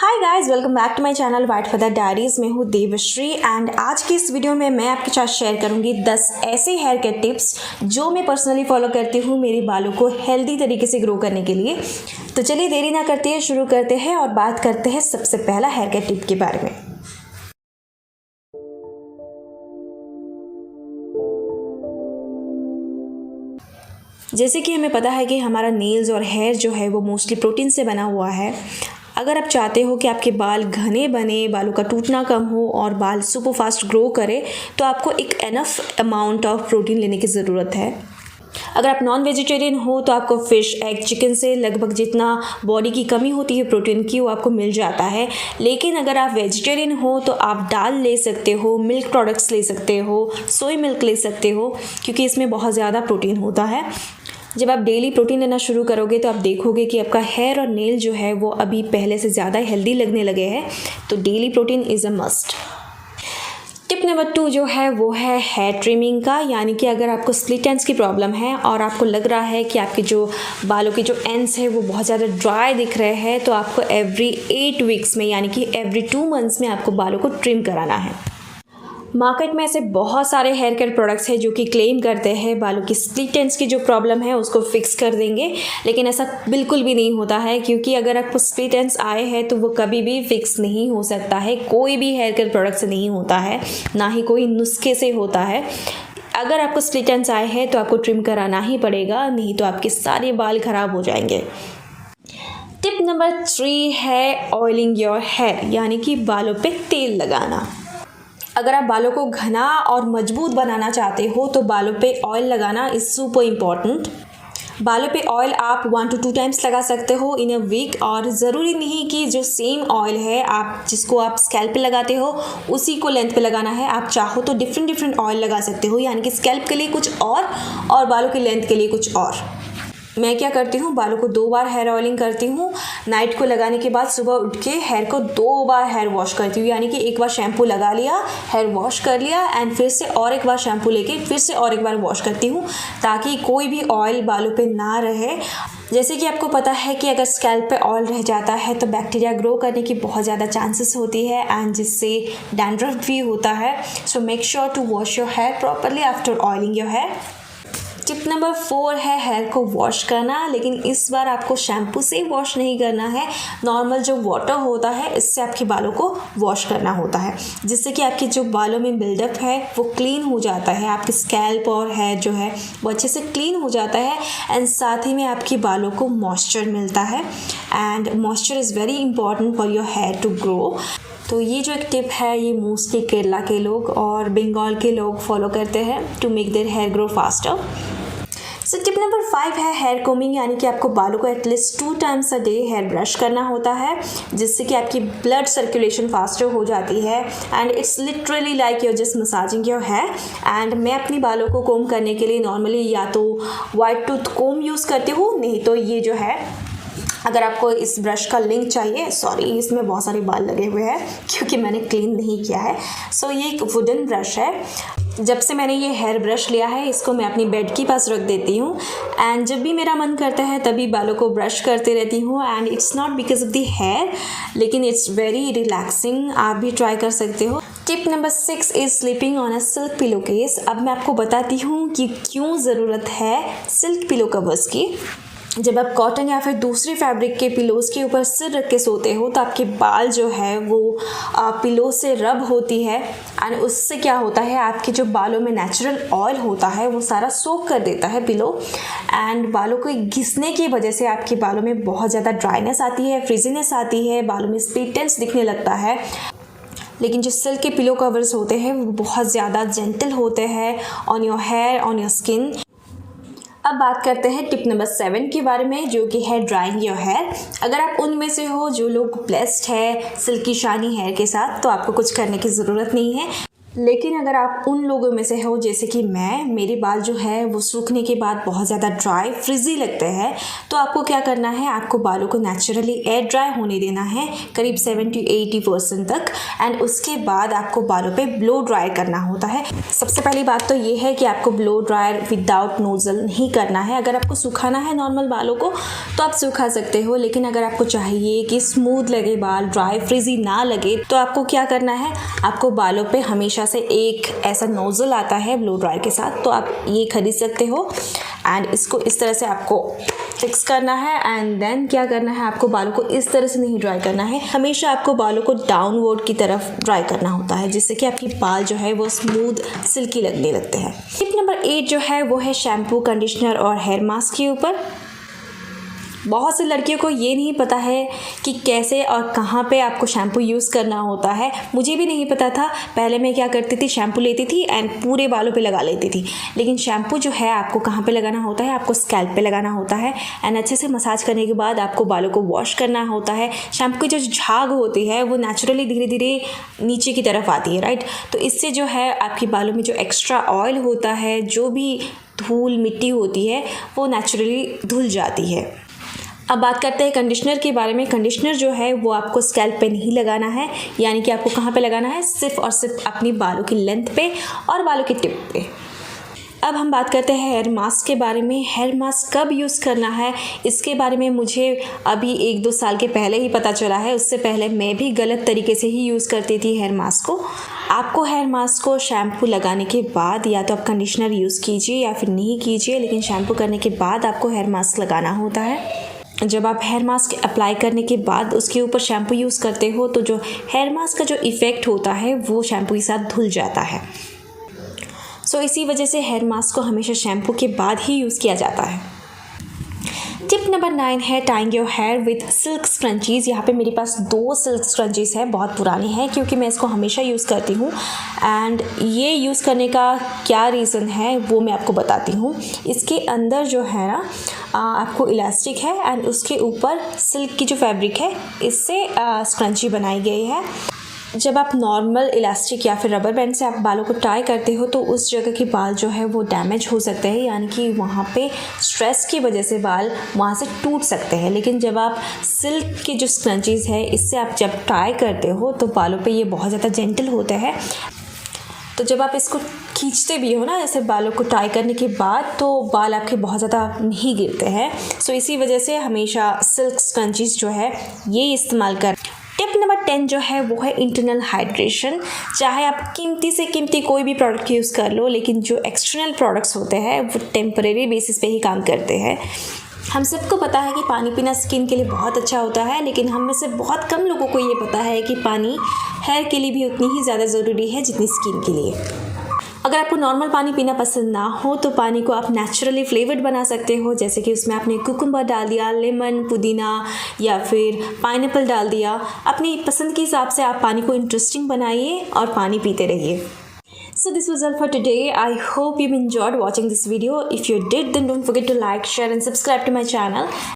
Hi guys, welcome back to my channel white feather diaries. में हूँ Devshri and आज की इस वीडियो में मैं आपके साथ शेयर करूँगी 10 ऐसे हेयर केयर टिप्स जो मैं पर्सनली फॉलो करती हूँ मेरे बालों को हेल्दी तरीके से ग्रो करने के लिए। तो चलिए देरी ना करते हैं, शुरू करते हैं और बात करते हैं सबसे पहला हेयर केयर टिप के बारे में। जैसे कि हमें पता है कि हमारा नेल्स और हेयर जो है वो मोस्टली प्रोटीन से बना हुआ है। अगर आप चाहते हो कि आपके बाल घने बने, बालों का टूटना कम हो और बाल सुपर फास्ट ग्रो करे, तो आपको एक एनफ अमाउंट ऑफ प्रोटीन लेने की ज़रूरत है। अगर आप नॉन वेजिटेरियन हो तो आपको फ़िश, एग, चिकन से लगभग जितना बॉडी की कमी होती है प्रोटीन की वो आपको मिल जाता है। लेकिन अगर आप वेजिटेरियन हो तो आप दाल ले सकते हो, मिल्क प्रोडक्ट्स ले सकते हो, सोया मिल्क ले सकते हो, क्योंकि इसमें बहुत ज़्यादा प्रोटीन होता है। जब आप डेली प्रोटीन लेना शुरू करोगे तो आप देखोगे कि आपका हेयर और नेल जो है वो अभी पहले से ज़्यादा हेल्दी लगने लगे हैं। तो daily protein is a must. Tip number 2 जो है वो है हेयर ट्रिमिंग का, यानी कि अगर आपको स्प्लिट एंड्स की प्रॉब्लम है और आपको लग रहा है कि आपके जो बालों के जो एंड्स है वो बहुत ज़्यादा ड्राई दिख रहे हैं, तो आपको एवरी 8 वीक्स में यानी कि एवरी 2 मंथ्स में आपको बालों को ट्रिम कराना है। मार्केट में ऐसे बहुत सारे हेयर केयर प्रोडक्ट्स हैं जो कि क्लेम करते हैं बालों की स्प्लिट एंड्स की जो प्रॉब्लम है उसको फिक्स कर देंगे, लेकिन ऐसा बिल्कुल भी नहीं होता है। क्योंकि अगर आपको स्प्लिट एंड्स आए हैं तो वो कभी भी फिक्स नहीं हो सकता है। कोई भी हेयर केयर प्रोडक्ट से नहीं होता है, ना ही कोई नुस्खे से होता है। अगर आपको स्प्लिट एंड्स आए हैं तो आपको ट्रिम कराना ही पड़ेगा, नहीं तो आपके सारे बाल खराब हो जाएंगे। टिप नंबर 3 है ऑयलिंग योर हेयर, यानी कि बालों पे तेल लगाना। अगर आप बालों को घना और मजबूत बनाना चाहते हो तो बालों पे ऑयल लगाना इज़ सुपर इम्पॉर्टेंट। बालों पे ऑयल आप 1 to 2 टाइम्स लगा सकते हो इन अ वीक, और ज़रूरी नहीं कि जो सेम ऑयल है आप जिसको आप स्कैल्प पे लगाते हो उसी को लेंथ पे लगाना है। आप चाहो तो डिफरेंट ऑयल लगा सकते हो, यानी कि स्कैल्प के लिए कुछ और बालों की लेंथ के लिए कुछ और। मैं क्या करती हूँ, बालों को 2 बार हेयर ऑयलिंग करती हूँ। नाइट को लगाने के बाद सुबह उठ के हेयर को 2 बार हेयर वॉश करती हूँ, यानी कि एक बार शैम्पू लगा लिया, हेयर वॉश कर लिया एंड फिर से और एक बार शैम्पू लेके फिर से और एक बार वॉश करती हूँ, ताकि कोई भी ऑयल बालों पे ना रहे। जैसे कि आपको पता है कि अगर स्कैल्प पे ऑयल रह जाता है तो बैक्टीरिया ग्रो करने की बहुत ज़्यादा चांसेस होती है एंड जिससे डैंड्रफ भी होता है। So make sure to wash your hair properly after oiling your hair. Tip number 4 है हेयर को वॉश करना, लेकिन इस बार आपको शैम्पू से वॉश नहीं करना है। नॉर्मल जो वाटर होता है इससे आपके बालों को वॉश करना होता है, जिससे कि आपके जो बालों में बिल्डअप है वो क्लीन हो जाता है। आपके स्कैल्प और हेयर जो है वो अच्छे से क्लीन हो जाता है एंड साथ ही में आपकी बालों को मॉइस्चर मिलता है and moisture is very important for your hair to grow. तो ये जो एक टिप है ये मोस्टली केरला के लोग और बंगाल के लोग फॉलो करते हैं to make their hair grow faster. So tip number 5 है हेयर कोमिंग, यानी कि आपको बालों को at least 2 times a day hair brush करना होता है, जिससे कि आपकी ब्लड सर्कुलेशन फास्टर हो जाती है and it's literally like you're just massaging your hair. And मैं अपनी बालों को कोम करने के लिए नॉर्मली या तो वाइट टूथ कोम यूज़ करती हूँ, नहीं तो ये जो है, अगर आपको इस ब्रश का लिंक चाहिए, सॉरी इसमें बहुत सारे बाल लगे हुए हैं क्योंकि मैंने क्लीन नहीं किया है। सो ये एक वुडन ब्रश है। जब से मैंने ये हेयर ब्रश लिया है इसको मैं अपनी बेड के पास रख देती हूँ एंड जब भी मेरा मन करता है तभी बालों को ब्रश करते रहती हूँ। And it's not because of the hair, लेकिन इट्स वेरी रिलैक्सिंग। आप भी ट्राई कर सकते हो। Tip number 6 is sleeping on a silk pillow case. अब मैं आपको बताती हूँ कि क्यों ज़रूरत है सिल्क पिलो कवर्स की। जब आप कॉटन या फिर दूसरी फैब्रिक के पिलोज़ के ऊपर सिर रख के सोते हो तो आपके बाल जो है वो पिलो से रब होती है एंड उससे क्या होता है, आपके जो बालों में नेचुरल ऑयल होता है वो सारा सोक कर देता है पिलो एंड बालों को घिसने की वजह से आपके बालों में बहुत ज़्यादा ड्राइनेस आती है, फ्रिजीनेस आती है, बालों में स्प्लिट एंड्स दिखने लगता है। लेकिन जो सिल्क के पिलो कवर्स होते हैं वो बहुत ज़्यादा जेंटल होते हैं on your hair, on your skin. अब बात करते हैं टिप नंबर 7 के बारे में, जो कि है ड्राइंग योर हेयर। अगर आप उनमें से हो जो लोग ब्लेस्ड है सिल्की शाइनी हेयर के साथ, तो आपको कुछ करने की ज़रूरत नहीं है। लेकिन अगर आप उन लोगों में से हो जैसे कि मेरे बाल जो है वो सूखने के बाद बहुत ज़्यादा ड्राई फ्रिजी लगते हैं, तो आपको क्या करना है, आपको बालों को नेचुरली एयर ड्राई होने देना है करीब 70-80% तक, एंड उसके बाद आपको बालों पे ब्लो ड्राई करना होता है। सबसे पहली बात तो ये है कि आपको ब्लो ड्रायर विदाउट नोज़ल नहीं करना है। अगर आपको सुखाना है नॉर्मल बालों को तो आप सुखा सकते हो, लेकिन अगर आपको चाहिए कि स्मूथ लगे बाल, ड्राई फ्रिजी ना लगे, तो आपको क्या करना है, आपको बालों पे हमेशा से एक ऐसा नोज़ल आता है ब्लो ड्रायर के साथ, तो आप ये खरीद सकते हो एंड इसको इस तरह से आपको फिक्स करना है। एंड देन क्या करना है, आपको बालों को इस तरह से नहीं ड्राई करना है, हमेशा आपको बालों को डाउनवर्ड की तरफ ड्राई करना होता है, जिससे कि आपकी बाल जो है वो स्मूथ सिल्की लगने लगते हैं। टिप नंबर 8 जो है वो है शैम्पू, कंडीशनर और हेयर मास्क के ऊपर। बहुत सी लड़कियों को ये नहीं पता है कि कैसे और कहाँ पे आपको शैम्पू यूज़ करना होता है। मुझे भी नहीं पता था। पहले मैं क्या करती थी, शैम्पू लेती थी एंड पूरे बालों पे लगा लेती थी, लेकिन शैम्पू जो है आपको कहाँ पे लगाना होता है, आपको स्कैल्प पे लगाना होता है एंड अच्छे से मसाज करने के बाद आपको बालों को वॉश करना होता है। शैम्पू की जो झाग होती है वो नेचुरली धीरे धीरे नीचे की तरफ आती है, राइट। तो इससे जो है आपके बालों में जो एक्स्ट्रा ऑयल होता है, जो भी धूल मिट्टी होती है, वो नेचुरली धुल जाती है। अब बात करते हैं कंडीशनर के बारे में। कंडीशनर जो है वो आपको स्कैल्प पे नहीं लगाना है, यानी कि आपको कहाँ पे लगाना है, सिर्फ और सिर्फ अपनी बालों की लेंथ पे और बालों की टिप पे। अब हम बात करते हैं हेयर मास्क के बारे में। हेयर मास्क कब यूज़ करना है, इसके बारे में मुझे अभी 1-2 साल के पहले ही पता चला है। उससे पहले मैं भी गलत तरीके से ही यूज़ करती थी हेयर मास्क को। आपको हेयर मास्क को शैम्पू लगाने के बाद या तो आप कंडीशनर यूज़ कीजिए या फिर नहीं कीजिए, लेकिन शैम्पू करने के बाद आपको हेयर मास्क लगाना होता है। जब आप हेयर मास्क अप्लाई करने के बाद उसके ऊपर शैम्पू यूज़ करते हो तो जो हेयर मास्क का जो इफ़ेक्ट होता है वो शैम्पू के साथ धुल जाता है। सो इसी वजह से हेयर मास्क को हमेशा शैम्पू के बाद ही यूज़ किया जाता है। टिप नंबर 9 है tying your hair with silk scrunchies. यहाँ पे मेरे पास 2 सिल्क स्क्रंचीज़ है, बहुत पुराने हैं क्योंकि मैं इसको हमेशा यूज़ करती हूँ एंड ये यूज़ करने का क्या रीज़न है वो मैं आपको बताती हूँ। इसके अंदर जो है ना आपको इलास्टिक है एंड उसके ऊपर सिल्क की जो फैब्रिक है इससे स्क्रंची बनाई गई है। जब आप नॉर्मल इलास्टिक या फिर रबर बैंड से आप बालों को टाई करते हो तो उस जगह के बाल जो है वो डैमेज हो सकते हैं, यानी कि वहाँ पे स्ट्रेस की वजह से बाल वहाँ से टूट सकते हैं। लेकिन जब आप सिल्क की जो स्क्रंचीज़ है इससे आप जब टाई करते हो तो बालों पे ये बहुत ज़्यादा जेंटल होते हैं। तो जब आप इसको खींचते भी हो ना ऐसे बालों को टाई करने के बाद, तो बाल आपके बहुत ज़्यादा नहीं गिरते हैं। सो इसी वजह से हमेशा सिल्क स्क्रंचीज़ जो है ये इस्तेमाल कर। टिप नंबर 10 जो है वो है इंटरनल हाइड्रेशन। चाहे आप कीमती से कीमती कोई भी प्रोडक्ट यूज़ कर लो, लेकिन जो एक्सटर्नल प्रोडक्ट्स होते हैं वो टेम्परेरी बेसिस पे ही काम करते हैं। हम सबको पता है कि पानी पीना स्किन के लिए बहुत अच्छा होता है, लेकिन हम में से बहुत कम लोगों को ये पता है कि पानी हेयर के लिए भी उतनी ही ज़्यादा ज़रूरी है जितनी स्किन के लिए। अगर आपको नॉर्मल पानी पीना पसंद ना हो तो पानी को आप नेचुरली फ्लेवर्ड बना सकते हो, जैसे कि उसमें आपने कुकुम्बर डाल दिया, लेमन, पुदीना या फिर पाइनएप्पल डाल दिया। अपनी पसंद के हिसाब से आप पानी को इंटरेस्टिंग बनाइए और पानी पीते रहिए। So this was all for today. I hope you've enjoyed watching this video. If you did, then don't forget to like, share and subscribe to my channel.